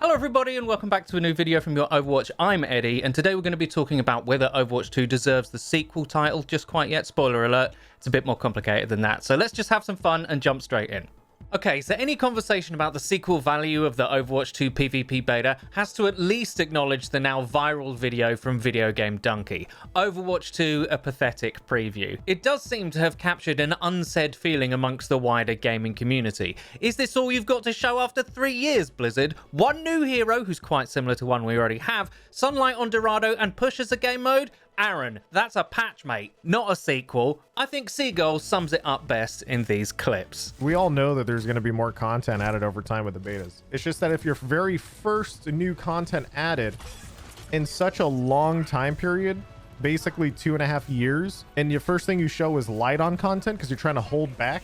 Hello everybody and welcome back to a new video from your Overwatch. I'm Eddie and today we're going to be talking about whether Overwatch 2 deserves the sequel title just quite yet. Spoiler alert, it's a bit more complicated than that. So let's just have some fun and jump straight in. Okay, so any conversation about the sequel value of the Overwatch 2 PvP beta has to at least acknowledge the now viral video from Video Game Donkey. Overwatch 2, a pathetic preview. It does seem to have captured an unsaid feeling amongst the wider gaming community. Is this all you've got to show after 3 years, Blizzard? One new hero who's quite similar to one we already have, Sunlight on Dorado, and push as a game mode? Aaron, that's a patch, mate, not a sequel. I think Seagull sums it up best in these clips. We all know that there's going to be more content added over time with the betas. It's just that if your very first new content added in such a long time period, basically 2.5 years, and your first thing you show is light on content because you're trying to hold back,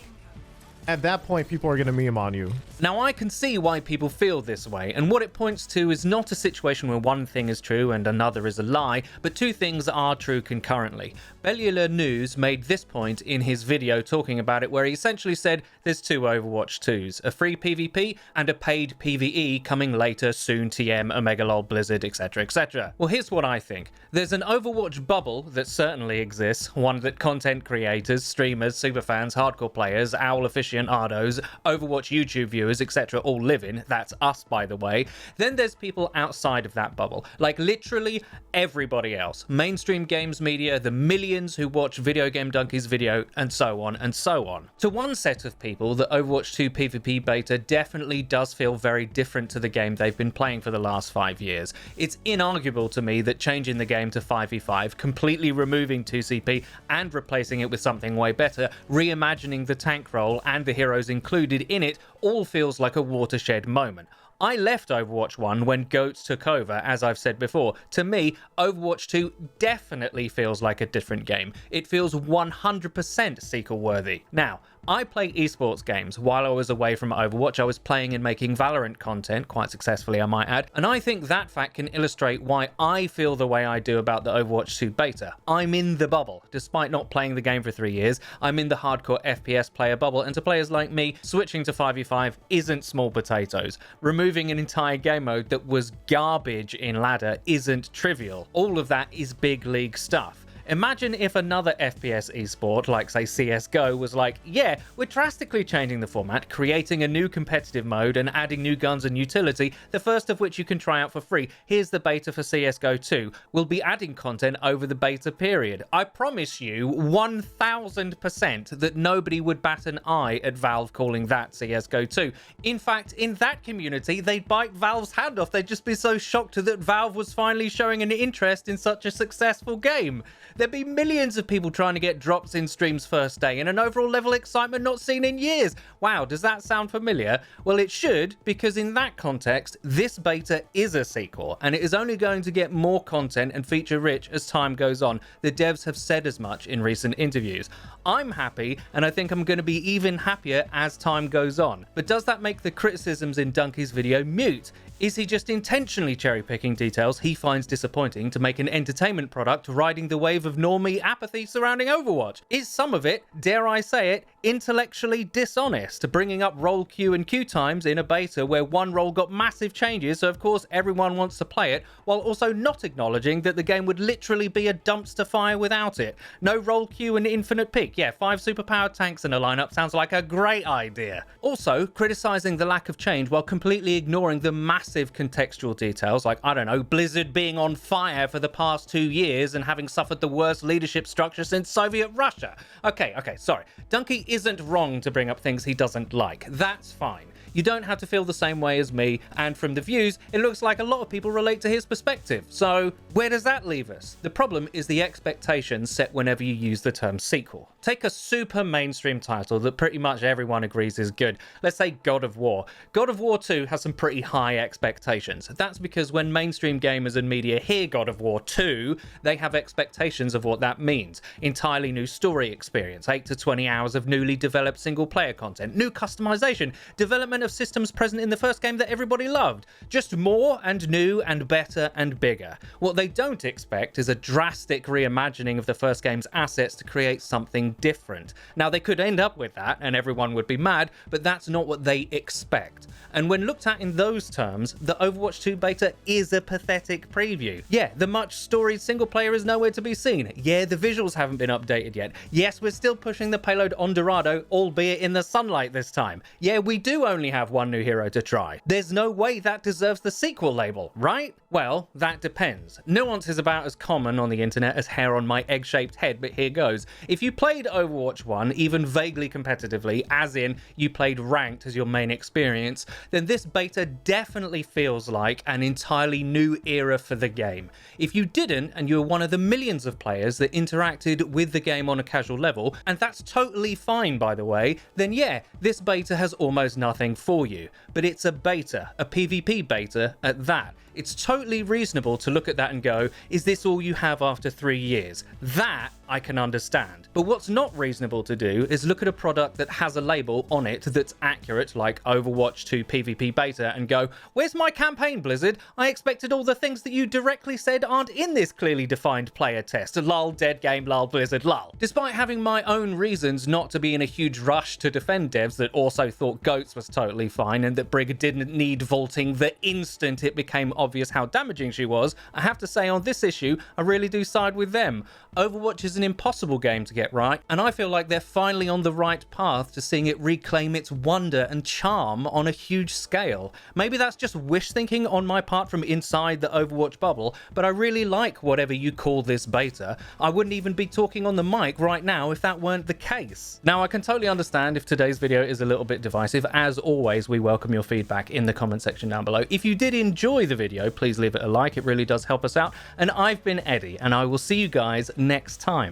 at that point, people are going to meme on you. Now, I can see why people feel this way, and what it points to is not a situation where one thing is true and another is a lie, but two things are true concurrently. Bellular News made this point in his video talking about it, where he essentially said there's two Overwatch 2s, a free PvP and a paid PvE coming later, soon TM, Omega LOL, Blizzard, etc, etc. Well, here's what I think. There's an Overwatch bubble that certainly exists, one that content creators, streamers, superfans, hardcore players, owl aficionados, Overwatch YouTube viewers, etc. all live in. That's us, by the way. Then there's people outside of that bubble, like literally everybody else. Mainstream games media, the millions who watch Video Game Donkey's video, and so on and so on. To one set of people, the Overwatch 2 PvP beta definitely does feel very different to the game they've been playing for the last 5 years. It's inarguable to me that changing the game to 5v5, completely removing 2CP and replacing it with something way better, reimagining the tank role and the heroes included in it, all feels like a watershed moment. I left Overwatch 1 when GOATs took over, as I've said before. To me, Overwatch 2 definitely feels like a different game. It feels 100% sequel-worthy. Now, I play esports games. While I was away from Overwatch, I was playing and making Valorant content, quite successfully I might add, and I think that fact can illustrate why I feel the way I do about the Overwatch 2 beta. I'm in the bubble. Despite not playing the game for 3 years, I'm in the hardcore FPS player bubble, and to players like me, switching to 5v5 isn't small potatoes. Removing an entire game mode that was garbage in ladder isn't trivial. All of that is big league stuff. Imagine if another FPS esport, like say CSGO, was like, yeah, we're drastically changing the format, creating a new competitive mode and adding new guns and utility, the first of which you can try out for free. Here's the beta for CSGO 2. We'll be adding content over the beta period. I promise you 1000% that nobody would bat an eye at Valve calling that CSGO 2. In fact, in that community, they'd bite Valve's hand off. They'd just be so shocked that Valve was finally showing an interest in such a successful game. There'd be millions of people trying to get drops in streams first day and an overall level of excitement not seen in years. Wow, does that sound familiar? Well, it should, because in that context, this beta is a sequel, and it is only going to get more content and feature-rich as time goes on. The devs have said as much in recent interviews. I'm happy, and I think I'm going to be even happier as time goes on. But does that make the criticisms in Donkey's video mute? Is he just intentionally cherry-picking details he finds disappointing to make an entertainment product riding the wave of normie apathy surrounding Overwatch? Is some of it, dare I say it, intellectually dishonest, bringing up role queue and queue times in a beta where one role got massive changes, so of course everyone wants to play it, while also not acknowledging that the game would literally be a dumpster fire without it? No role queue and infinite pick. Yeah, 5 superpowered tanks in a lineup sounds like a great idea. Also, criticizing the lack of change while completely ignoring the massive contextual details, like, I don't know, Blizzard being on fire for the past 2 years and having suffered the worst leadership structure since Soviet Russia. Okay, sorry. Donkey isn't wrong to bring up things he doesn't like. That's fine. You don't have to feel the same way as me, and from the views, it looks like a lot of people relate to his perspective. So, where does that leave us? The problem is the expectations set whenever you use the term sequel. Take a super mainstream title that pretty much everyone agrees is good. Let's say God of War. God of War 2 has some pretty high expectations. That's because when mainstream gamers and media hear God of War 2, they have expectations of what that means. Entirely new story experience, 8 to 20 hours of newly developed single-player content, new customization, development of systems present in the first game that everybody loved. Just more and new and better and bigger. What they don't expect is a drastic reimagining of the first game's assets to create something different. Now, they could end up with that and everyone would be mad, but that's not what they expect. And when looked at in those terms, the Overwatch 2 beta is a pathetic preview. Yeah, the much storied single player is nowhere to be seen. Yeah, the visuals haven't been updated yet. Yes, we're still pushing the payload on Dorado, albeit in the sunlight this time. Yeah, we do only have one new hero to try. There's no way that deserves the sequel label, right? Well, that depends. Nuance is about as common on the internet as hair on my egg-shaped head, but here goes. If you played Overwatch 1, even vaguely competitively, as in you played ranked as your main experience, then this beta definitely feels like an entirely new era for the game. If you didn't, and you were one of the millions of players that interacted with the game on a casual level, and that's totally fine by the way, then yeah, this beta has almost nothing for you. But it's a beta, a PvP beta at that. It's totally reasonable to look at that and go, is this all you have after 3 years? That I can understand. But what's not reasonable to do is look at a product that has a label on it that's accurate, like Overwatch 2 PvP beta, and go, where's my campaign, Blizzard? I expected all the things that you directly said aren't in this clearly defined player test. Lol, dead game, lol, Blizzard, lol. Despite having my own reasons not to be in a huge rush to defend devs that also thought Goats was totally fine and that Brig didn't need vaulting the instant it became obvious how damaging she was, I have to say on this issue, I really do side with them. Overwatch is an impossible game to get right, and I feel like they're finally on the right path to seeing it reclaim its wonder and charm on a huge scale. Maybe that's just wish thinking on my part from inside the Overwatch bubble, but I really like whatever you call this beta. I wouldn't even be talking on the mic right now if that weren't the case. Now, I can totally understand if today's video is a little bit divisive. As always, we welcome your feedback in the comment section down below. If you did enjoy the video, please leave it a like. It really does help us out. And I've been Eddie, and I will see you guys next time.